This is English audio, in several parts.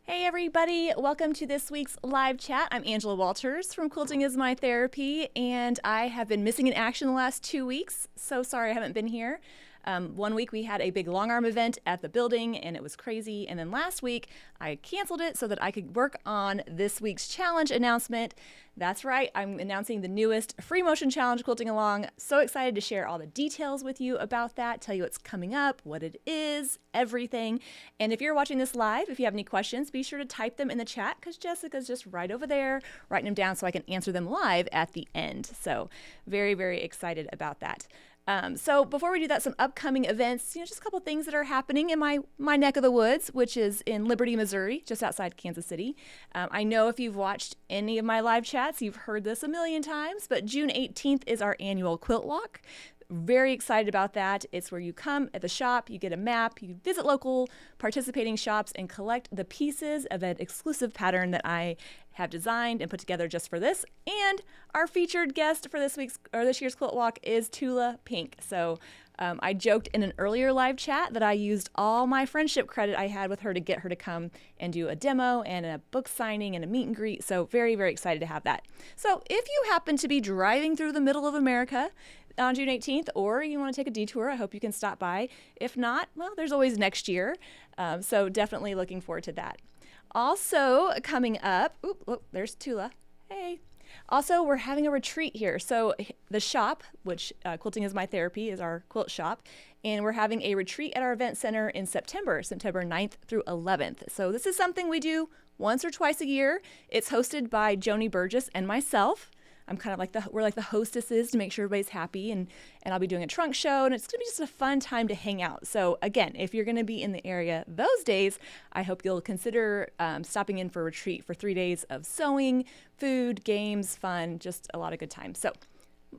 Hey everybody, welcome to this week's live chat. I'm Angela Walters from Quilting is My Therapy, and I have been missing in action the last 2 weeks. So sorry I haven't been here. 1 week we had a big long arm event at the building and it was crazy. And then last week I canceled it so that I could work on this week's challenge announcement. That's right, I'm announcing the newest Free-motion Challenge Quilting Along. So excited to share all the details with you about that, tell you what's coming up, what it is, everything. And if you're watching this live, if you have any questions, be sure to type them in the chat because Jessica's just right over there writing them down so I can answer them live at the end. So very, very excited about that. So before we do that, some upcoming events, just a couple things that are happening in my neck of the woods, which is in Liberty, Missouri, just outside Kansas City. I know if you've watched any of my live chats, you've heard this a million times, but June 18th is our annual Quilt Walk. Very excited about that. It's where you come at the shop, you get a map, you visit local participating shops and collect the pieces of an exclusive pattern that I have designed and put together just for this. And our featured guest for this year's Quilt Walk is Tula Pink. So I joked in an earlier live chat that I used all my friendship credit I had with her to get her to come and do a demo and a book signing and a meet and greet. So very, very excited to have that. So if you happen to be driving through the middle of America on June 18th, or you want to take a detour, I hope you can stop by. If not, well, there's always next year. So definitely looking forward to that. Also coming up, there's Tula. Hey. Also, we're having a retreat here. So the shop, which Quilting is My Therapy, is our quilt shop, and we're having a retreat at our event center in September 9th through 11th. So this is something we do once or twice a year. It's hosted by Joni Burgess and myself. I'm kind of we're like the hostesses to make sure everybody's happy, and I'll be doing a trunk show, and it's gonna be just a fun time to hang out. So again, if you're gonna be in the area those days, I hope you'll consider stopping in for a retreat for 3 days of sewing, food, games, fun, just a lot of good times. So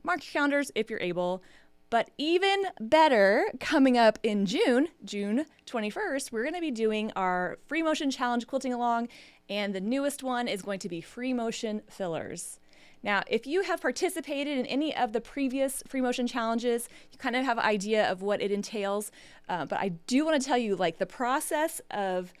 mark your calendars if you're able. But even better, coming up in June 21st, we're gonna be doing our Free-motion Challenge Quilting Along, and the newest one is going to be Free-motion Fillers. Now, if you have participated in any of the previous Free-motion challenges, you kind of have an idea of what it entails. But I do want to tell you, the process of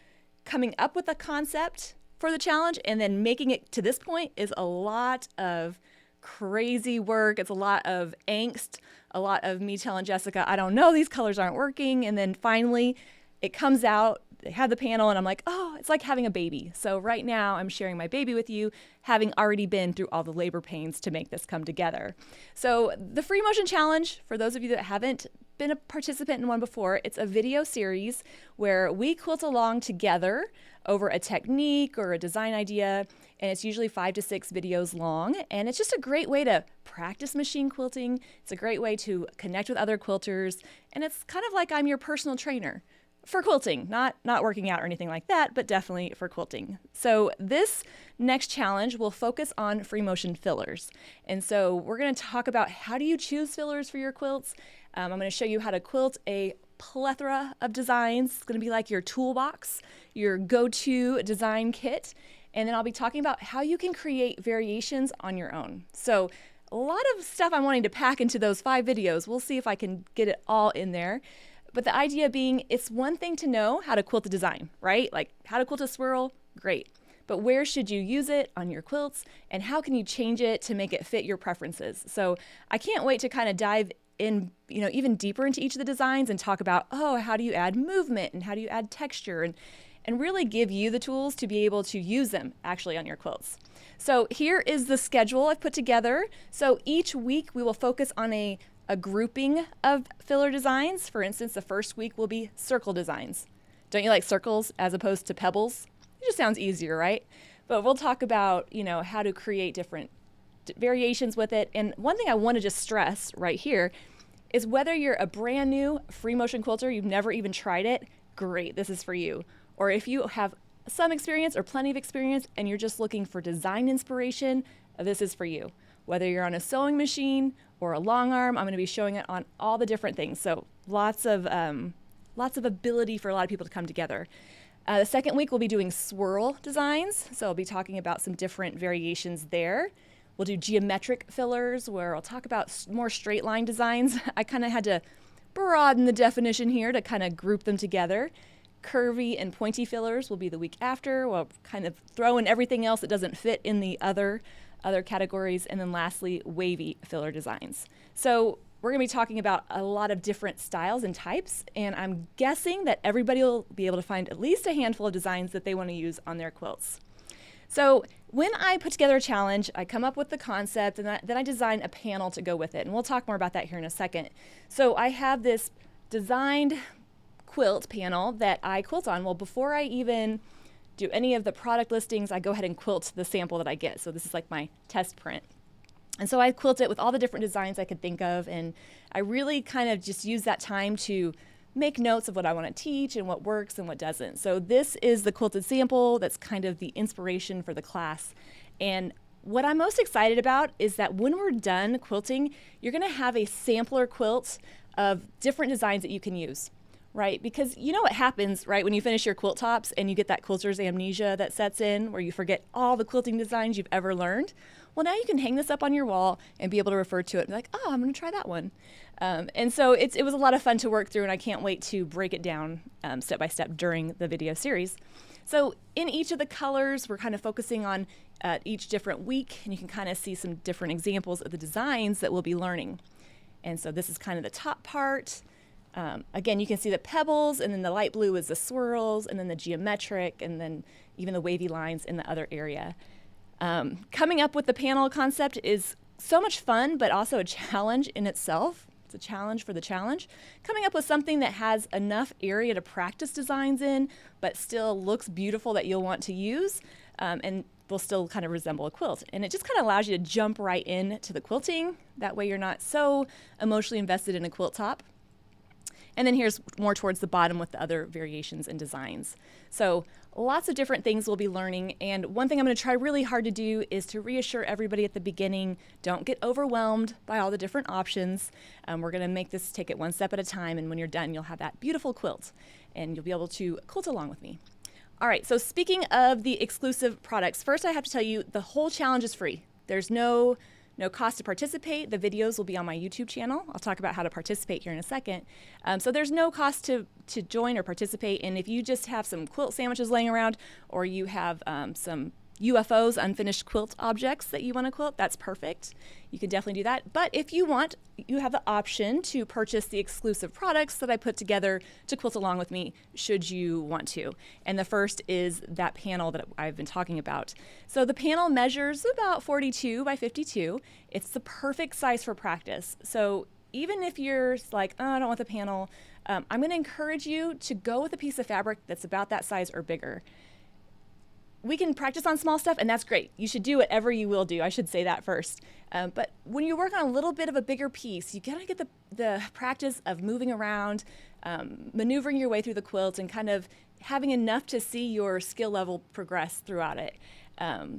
coming up with a concept for the challenge and then making it to this point is a lot of crazy work. It's a lot of angst, a lot of me telling Jessica, I don't know, these colors aren't working. And then finally it comes out. They have the panel and I'm like, oh, it's like having a baby. So right now I'm sharing my baby with you, having already been through all the labor pains to make this come together. So the Free-motion Challenge, for those of you that haven't been a participant in one before, it's a video series where we quilt along together over a technique or a design idea, and it's usually 5 to 6 videos long, and it's just a great way to practice machine quilting. It's a great way to connect with other quilters, and it's kind of like I'm your personal trainer. For quilting, not working out or anything like that, but definitely for quilting. So this next challenge will focus on free-motion fillers. And so we're going to talk about how do you choose fillers for your quilts. I'm going to show you how to quilt a plethora of designs. It's going to be like your toolbox, your go-to design kit. And then I'll be talking about how you can create variations on your own. So a lot of stuff I'm wanting to pack into those 5 videos. We'll see if I can get it all in there. But the idea being, it's one thing to know how to quilt a design, right? Like how to quilt a swirl, great. But where should you use it on your quilts, and how can you change it to make it fit your preferences? So I can't wait to kind of dive in, even deeper into each of the designs and talk about, how do you add movement and how do you add texture, and really give you the tools to be able to use them actually on your quilts. So here is the schedule I've put together. So each week we will focus on a grouping of filler designs. For instance, the first week will be circle designs. Don't you like circles as opposed to pebbles? It just sounds easier, right? But we'll talk about, how to create different variations with it. And one thing I want to just stress right here is whether you're a brand new free motion quilter, you've never even tried it, great, this is for you. Or if you have some experience or plenty of experience and you're just looking for design inspiration, this is for you. Whether you're on a sewing machine or a long arm, I'm going to be showing it on all the different things. So lots of ability for a lot of people to come together. The second week we'll be doing swirl designs. So I'll be talking about some different variations there. We'll do geometric fillers where I'll talk about more straight line designs. I kind of had to broaden the definition here to kind of group them together. Curvy and pointy fillers will be the week after. We'll kind of throw in everything else that doesn't fit in the other categories. And then lastly, wavy filler designs. So we're going to be talking about a lot of different styles and types, and I'm guessing that everybody will be able to find at least a handful of designs that they want to use on their quilts. So when I put together a challenge, I come up with the concept, and then I design a panel to go with it, and we'll talk more about that here in a second. So I have this designed quilt panel that I quilt on. Well, before I even do any of the product listings, I go ahead and quilt the sample that I get. So this is like my test print. And so I quilt it with all the different designs I could think of, and I really kind of just use that time to make notes of what I want to teach and what works and what doesn't. So this is the quilted sample that's kind of the inspiration for the class. And what I'm most excited about is that when we're done quilting, you're going to have a sampler quilt of different designs that you can use, right? Because you know what happens, right, when you finish your quilt tops and you get that quilter's amnesia that sets in where you forget all the quilting designs you've ever learned? Well, now you can hang this up on your wall and be able to refer to it and be like, oh, I'm going to try that one. And so it was a lot of fun to work through, and I can't wait to break it down step by step during the video series. So in each of the colors, we're kind of focusing on each different week, and you can kind of see some different examples of the designs that we'll be learning. And so this is kind of the top part. Again, you can see the pebbles, and then the light blue is the swirls, and then the geometric, and then even the wavy lines in the other area. Coming up with the panel concept is so much fun, but also a challenge in itself. It's a challenge for the challenge. Coming up with something that has enough area to practice designs in, but still looks beautiful that you'll want to use, and will still kind of resemble a quilt. And it just kind of allows you to jump right into the quilting. That way you're not so emotionally invested in a quilt top. And then here's more towards the bottom with the other variations and designs. So lots of different things we'll be learning. And one thing I'm going to try really hard to do is to reassure everybody at the beginning, don't get overwhelmed by all the different options. We're going to make this take it one step at a time. And when you're done, you'll have that beautiful quilt and you'll be able to quilt along with me. All right, so speaking of the exclusive products, first I have to tell you the whole challenge is free. There's no cost to participate. The videos will be on my YouTube channel. I'll talk about how to participate here in a second. So there's no cost to join or participate. And if you just have some quilt sandwiches laying around, or you have some UFOs, unfinished quilt objects that you want to quilt, that's perfect. You can definitely do that. But if you want, you have the option to purchase the exclusive products that I put together to quilt along with me, should you want to. And the first is that panel that I've been talking about. So the panel measures about 42 by 52. It's the perfect size for practice. So even if you're like, oh, I don't want the panel, I'm going to encourage you to go with a piece of fabric that's about that size or bigger. We can practice on small stuff, and that's great. You should do whatever you will do. I should say that first. But when you work on a little bit of a bigger piece, you gotta get the practice of moving around, maneuvering your way through the quilt, and kind of having enough to see your skill level progress throughout it.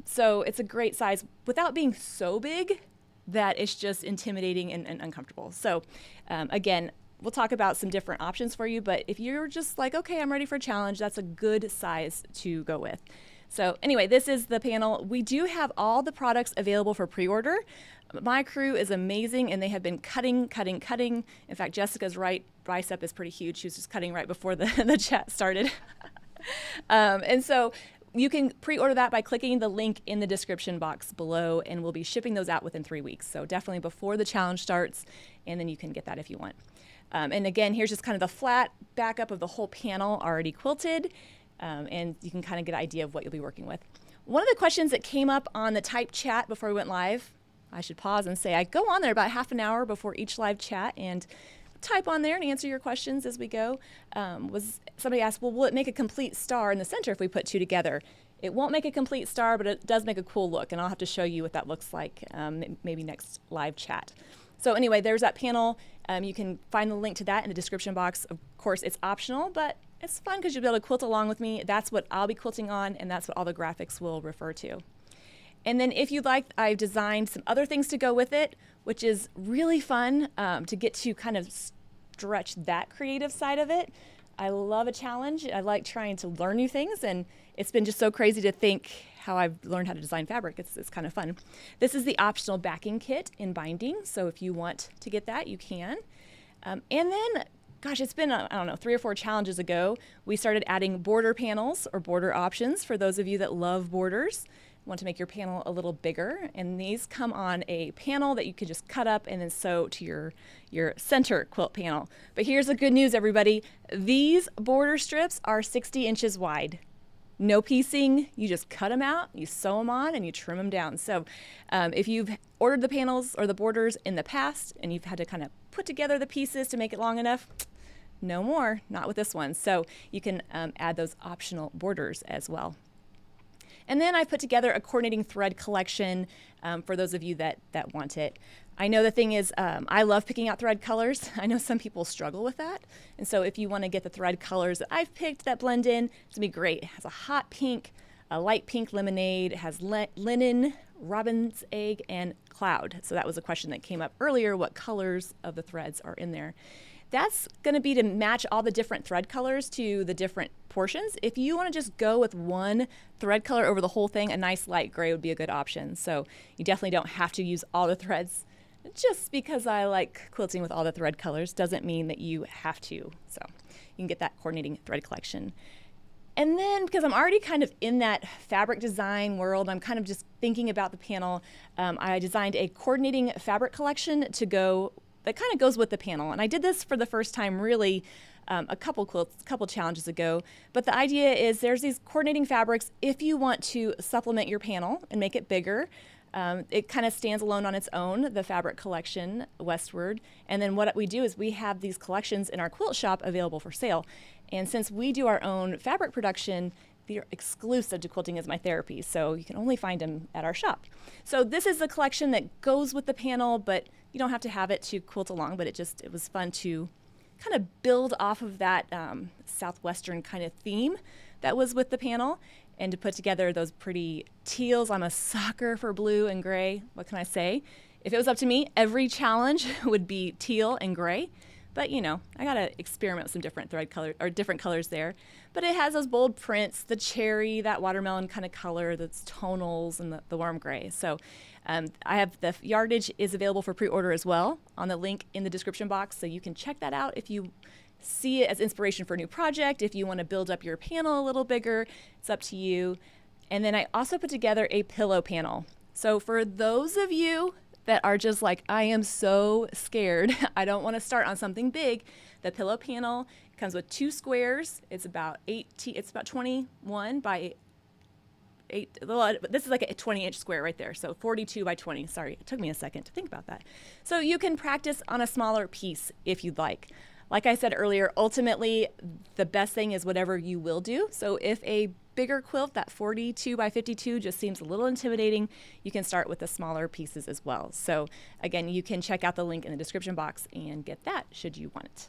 So it's a great size without being so big that it's just intimidating and uncomfortable. So again, we'll talk about some different options for you, but if you're just like, okay, I'm ready for a challenge, that's a good size to go with. So anyway, this is the panel. We do have all the products available for pre-order. My crew is amazing, and they have been cutting. In fact, Jessica's right bicep is pretty huge. She was just cutting right before the chat started. And so you can pre-order that by clicking the link in the description box below, and we'll be shipping those out within 3 weeks. So definitely before the challenge starts, and then you can get that if you want. And again, here's just kind of the flat backup of the whole panel already quilted. And you can kind of get an idea of what you'll be working with. One of the questions that came up on the type chat before we went live, I should pause and say I go on there about half an hour before each live chat and type on there and answer your questions as we go. Was somebody asked, well, will it make a complete star in the center if we put two together? It won't make a complete star, but it does make a cool look, and I'll have to show you what that looks like maybe next live chat. So anyway, there's that panel. You can find the link to that in the description box. Of course, it's optional, but it's fun because you'll be able to quilt along with me. That's what I'll be quilting on, and that's what all the graphics will refer to. And then if you'd like, I've designed some other things to go with it, which is really fun to get to kind of stretch that creative side of it. I love a challenge. I like trying to learn new things, and it's been just so crazy to think how I've learned how to design fabric. It's kind of fun. This is the optional backing kit in binding, so if you want to get that, you can. And then gosh, it's been, I don't know, 3 or 4 challenges ago, we started adding border panels or border options for those of you that love borders, want to make your panel a little bigger. And these come on a panel that you can just cut up and then sew to your center quilt panel. But here's the good news, everybody. These border strips are 60 inches wide. No piecing, you just cut them out, you sew them on, and you trim them down. So if you've ordered the panels or the borders in the past and you've had to kind of put together the pieces to make it long enough, no more, not with this one. So you can add those optional borders as well. And then I put together a coordinating thread collection for those of you that want it. I know the thing is, I love picking out thread colors. I know some people struggle with that. And so if you want to get the thread colors that I've picked that blend in, it's going to be great. It has a hot pink, a light pink lemonade, it has linen, robin's egg, and cloud. So that was a question that came up earlier, what colors of the threads are in there. That's going to be to match all the different thread colors to the different portions. If you want to just go with one thread color over the whole thing, a nice light gray would be a good option. So you definitely don't have to use all the threads. Just because I like quilting with all the thread colors doesn't mean that you have to. So you can get that coordinating thread collection. And then because I'm already kind of in that fabric design world, I'm kind of just thinking about the panel, I designed a coordinating fabric collection to go that kind of goes with the panel. And I did this for the first time really a couple challenges ago. But the idea is there's these coordinating fabrics if you want to supplement your panel and make it bigger. It kind of stands alone on its own, the fabric collection westward. And then what we do is we have these collections in our quilt shop available for sale. And since we do our own fabric production, they're exclusive to Quilting Is My Therapy, so you can only find them at our shop. So this is the collection that goes with the panel, but you don't have to have it to quilt along, but it was fun to kind of build off of that southwestern kind of theme that was with the panel and to put together those pretty teals. I'm a sucker for blue and gray. What can I say? If it was up to me, every challenge would be teal and gray. But you know, I gotta experiment with some different thread color or different colors there. But it has those bold prints, the cherry, that watermelon kind of color, that's tonals, and the warm gray. So I have the yardage is available for pre-order as well on the link in the description box. So you can check that out if you see it as inspiration for a new project. If you want to build up your panel a little bigger, it's up to you. And then I also put together a pillow panel. So for those of you that are just like, I am so scared, I don't want to start on something big, the pillow panel comes with 2 squares. It's about 21 by 8. This is like a 20-inch square right there. So 42 by 20. Sorry, it took me a second to think about that. So you can practice on a smaller piece if you'd like. Like I said earlier, ultimately, the best thing is whatever you will do. So if a bigger quilt, that 42 by 52 just seems a little intimidating, you can start with the smaller pieces as well. So again, you can check out the link in the description box and get that should you want it.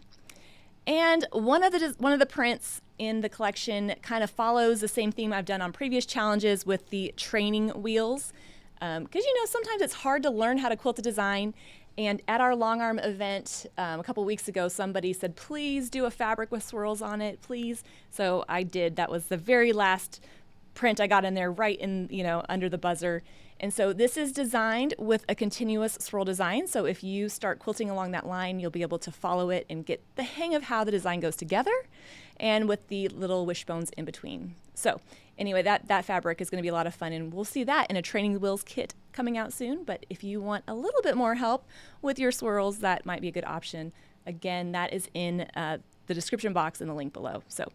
And one of the prints in the collection kind of follows the same theme I've done on previous challenges with the training wheels. Because you know, sometimes it's hard to learn how to quilt a design. And at our long arm event a couple weeks ago, somebody said, please do a fabric with swirls on it, please. So I did. That was the very last print I got in there right in, under the buzzer. And so this is designed with a continuous swirl design. So if you start quilting along that line, you'll be able to follow it and get the hang of how the design goes together and with the little wishbones in between. So anyway, that fabric is going to be a lot of fun, and we'll see that in a training wheels kit coming out soon. But if you want a little bit more help with your swirls, that might be a good option. Again, that is in the description box in the link below. So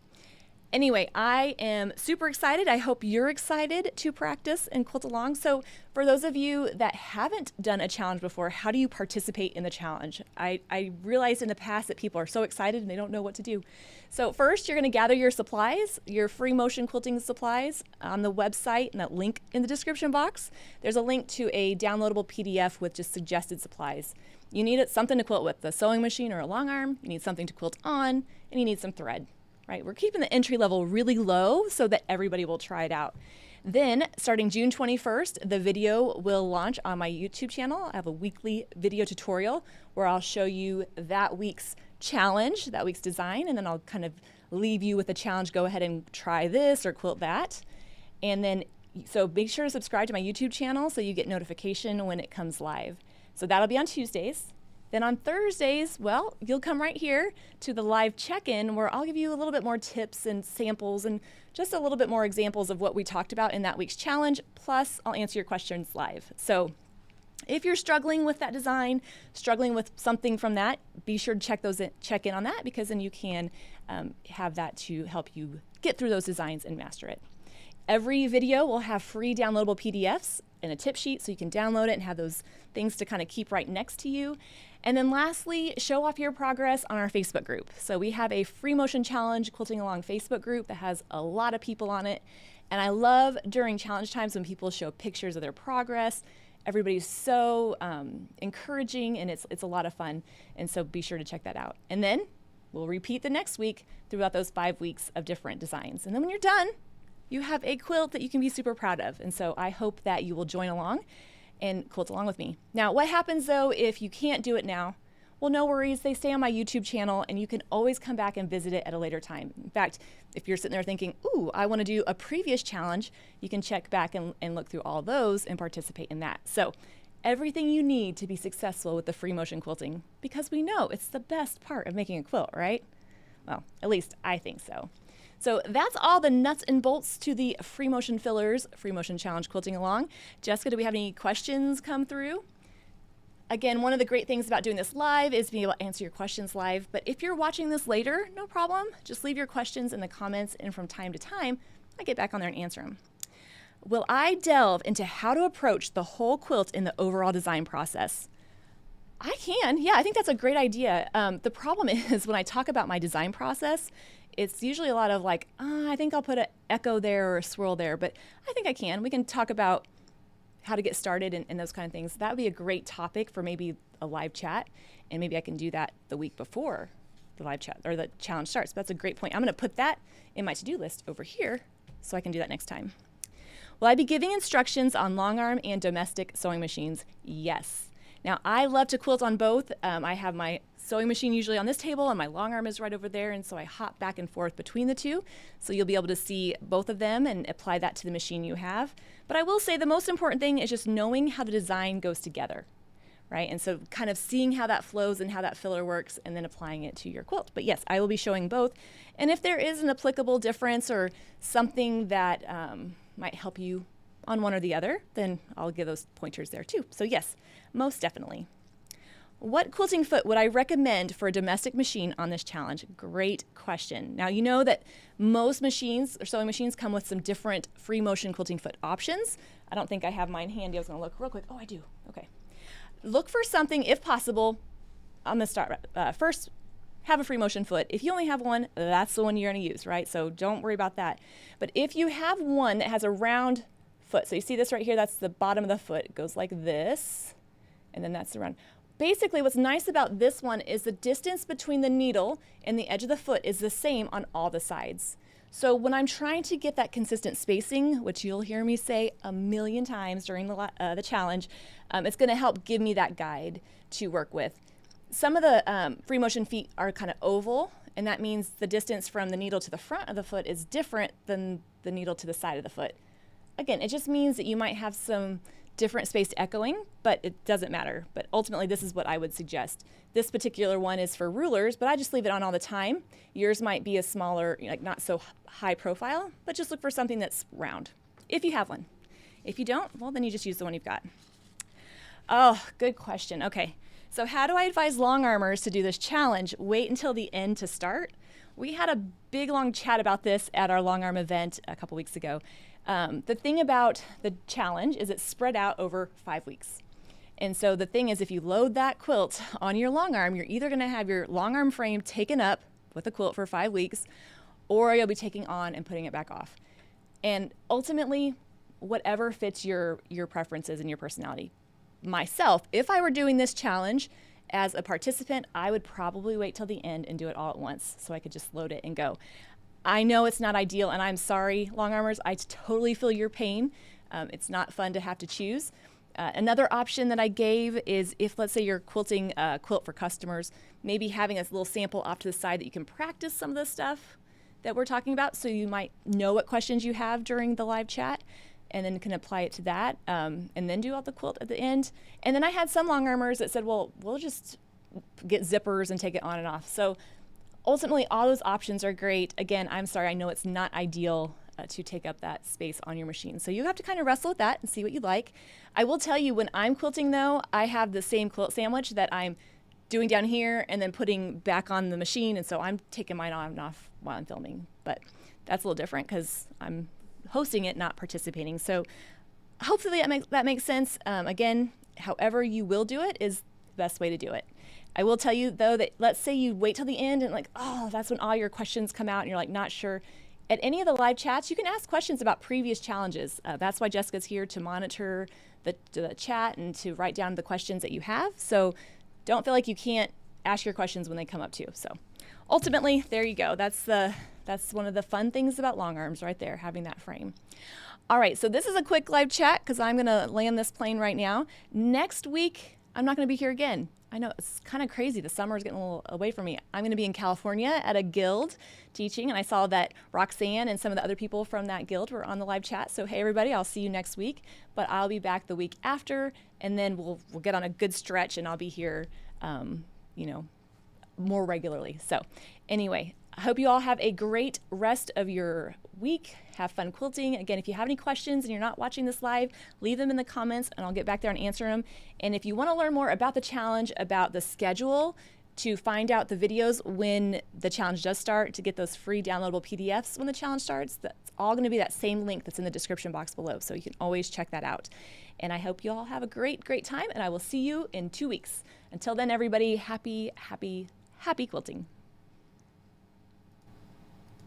anyway, I am super excited. I hope you're excited to practice and quilt along. So for those of you that haven't done a challenge before, how do you participate in the challenge? I realized in the past that people are so excited and they don't know what to do. So first, you're going to gather your supplies, your free motion quilting supplies on the website and that link in the description box. There's a link to a downloadable PDF with just suggested supplies. You need something to quilt with, a sewing machine or a long arm. You need something to quilt on, and you need some thread. Right, we're keeping the entry level really low so that everybody will try it out. Then, starting June 21st, the video will launch on my YouTube channel. I have a weekly video tutorial where I'll show you that week's challenge, that week's design, and then I'll kind of leave you with a challenge. Go ahead and try this or quilt that. And then, so make sure to subscribe to my YouTube channel so you get notification when it comes live. So that'll be on Tuesdays. Then on Thursdays, well, you'll come right here to the live check-in where I'll give you a little bit more tips and samples and just a little bit more examples of what we talked about in that week's challenge. Plus, I'll answer your questions live. So if you're struggling with that design, struggling with something from that, be sure to check in on that, because then you can have that to help you get through those designs and master it. Every video will have free downloadable PDFs and a tip sheet so you can download it and have those things to kind of keep right next to you. And then lastly, show off your progress on our Facebook group. So we have a Free-motion Challenge Quilting Along Facebook group that has a lot of people on it. And I love during challenge times when people show pictures of their progress. Everybody's so encouraging, and it's a lot of fun. And so be sure to check that out. And then we'll repeat the next week throughout those 5 weeks of different designs. And then when you're done, you have a quilt that you can be super proud of. And so I hope that you will join along and quilt along with me. Now, what happens though if you can't do it now? Well, no worries. They stay on my YouTube channel, and you can always come back and visit it at a later time. In fact, if you're sitting there thinking, ooh, I want to do a previous challenge, you can check back and look through all those and participate in that. So everything you need to be successful with the free motion quilting, because we know it's the best part of making a quilt, right? Well, at least I think so. So that's all the nuts and bolts to the Free Motion Fillers Free Motion Challenge Quilting Along. Jessica, do we have any questions come through? Again, one of the great things about doing this live is being able to answer your questions live. But if you're watching this later, no problem. Just leave your questions in the comments, and from time to time, I get back on there and answer them. Will I delve into how to approach the whole quilt in the overall design process? I can. Yeah, I think that's a great idea. The problem is when I talk about my design process, it's usually a lot of like, I think I'll put an echo there or a swirl there, but I think I can. We can talk about how to get started and those kind of things. That would be a great topic for maybe a live chat, and maybe I can do that the week before the live chat or the challenge starts. But that's a great point. I'm going to put that in my to-do list over here so I can do that next time. Will I be giving instructions on long arm and domestic sewing machines? Yes. Now, I love to quilt on both. I have my sewing machine usually on this table, and my long arm is right over there, and so I hop back and forth between the two. So you'll be able to see both of them and apply that to the machine you have. But I will say the most important thing is just knowing how the design goes together, right? And so kind of seeing how that flows and how that filler works, and then applying it to your quilt. But yes, I will be showing both. And if there is an applicable difference or something that might help you on one or the other, then I'll give those pointers there too. So yes, most definitely. What quilting foot would I recommend for a domestic machine on this challenge? Great question. Now, you know that most machines or sewing machines come with some different free motion quilting foot options. I don't think I have mine handy. I was going to look real quick. Oh, I do. Okay. Look for something, if possible. I'm going to start first. Have a free motion foot. If you only have one, that's the one you're going to use, right? So don't worry about that. But if you have one that has a round foot, so you see this right here, that's the bottom of the foot. It goes like this, and then that's the round. Basically, what's nice about this one is the distance between the needle and the edge of the foot is the same on all the sides. So when I'm trying to get that consistent spacing, which you'll hear me say a million times during the challenge, it's going to help give me that guide to work with. Some of the free motion feet are kind of oval, and that means the distance from the needle to the front of the foot is different than the needle to the side of the foot. Again, it just means that you might have some different spaced echoing, but it doesn't matter. But ultimately, this is what I would suggest. This particular one is for rulers, but I just leave it on all the time. Yours might be a smaller, like not so high profile, but just look for something that's round, if you have one. If you don't, well, then you just use the one you've got. Oh, good question. Okay, so how do I advise long armers to do this challenge? Wait until the end to start. We had a big, long chat about this at our long arm event a couple weeks ago. The thing about the challenge is it's spread out over 5 weeks. And so the thing is, if you load that quilt on your long arm, you're either going to have your long arm frame taken up with a quilt for 5 weeks, or you'll be taking on and putting it back off. And ultimately, whatever fits your preferences and your personality. Myself, if I were doing this challenge as a participant, I would probably wait till the end and do it all at once so I could just load it and go. I know it's not ideal, and I'm sorry, long armers. I totally feel your pain. It's not fun to have to choose. Another option that I gave is if, let's say, you're quilting a quilt for customers, maybe having a little sample off to the side that you can practice some of the stuff that we're talking about, so you might know what questions you have during the live chat, and then can apply it to that, and then do all the quilt at the end. And then I had some long armers that said, well, we'll just get zippers and take it on and off. So ultimately, all those options are great. Again, I'm sorry, I know it's not ideal to take up that space on your machine. So you have to kind of wrestle with that and see what you like. I will tell you, when I'm quilting though, I have the same quilt sandwich that I'm doing down here and then putting back on the machine. And so I'm taking mine on and off while I'm filming. But that's a little different because I'm hosting it, not participating. So hopefully that makes sense. Again, however you will do it is the best way to do it. I will tell you though that let's say you wait till the end and like, oh, that's when all your questions come out and you're like not sure. At any of the live chats, you can ask questions about previous challenges. That's why Jessica's here to monitor the chat and to write down the questions that you have. So don't feel like you can't ask your questions when they come up too. So ultimately, there you go. That's one of the fun things about long arms right there, having that frame. All right, so this is a quick live chat because I'm gonna land this plane right now. Next week, I'm not gonna be here again. I know it's kind of crazy. The summer is getting a little away from me. I'm going to be in California at a guild teaching, and I saw that Roxanne and some of the other people from that guild were on the live chat. So hey, everybody, I'll see you next week. But I'll be back the week after, and then we'll get on a good stretch, and I'll be here, more regularly. So anyway, I hope you all have a great rest of your week. Have fun quilting. Again, if you have any questions and you're not watching this live, leave them in the comments and I'll get back there and answer them. And if you want to learn more about the challenge, about the schedule, to find out the videos when the challenge does start, to get those free downloadable PDFs when the challenge starts, that's all going to be that same link that's in the description box below. So you can always check that out. And I hope you all have a great, great time, and I will see you in 2 weeks. Until then, everybody, happy quilting.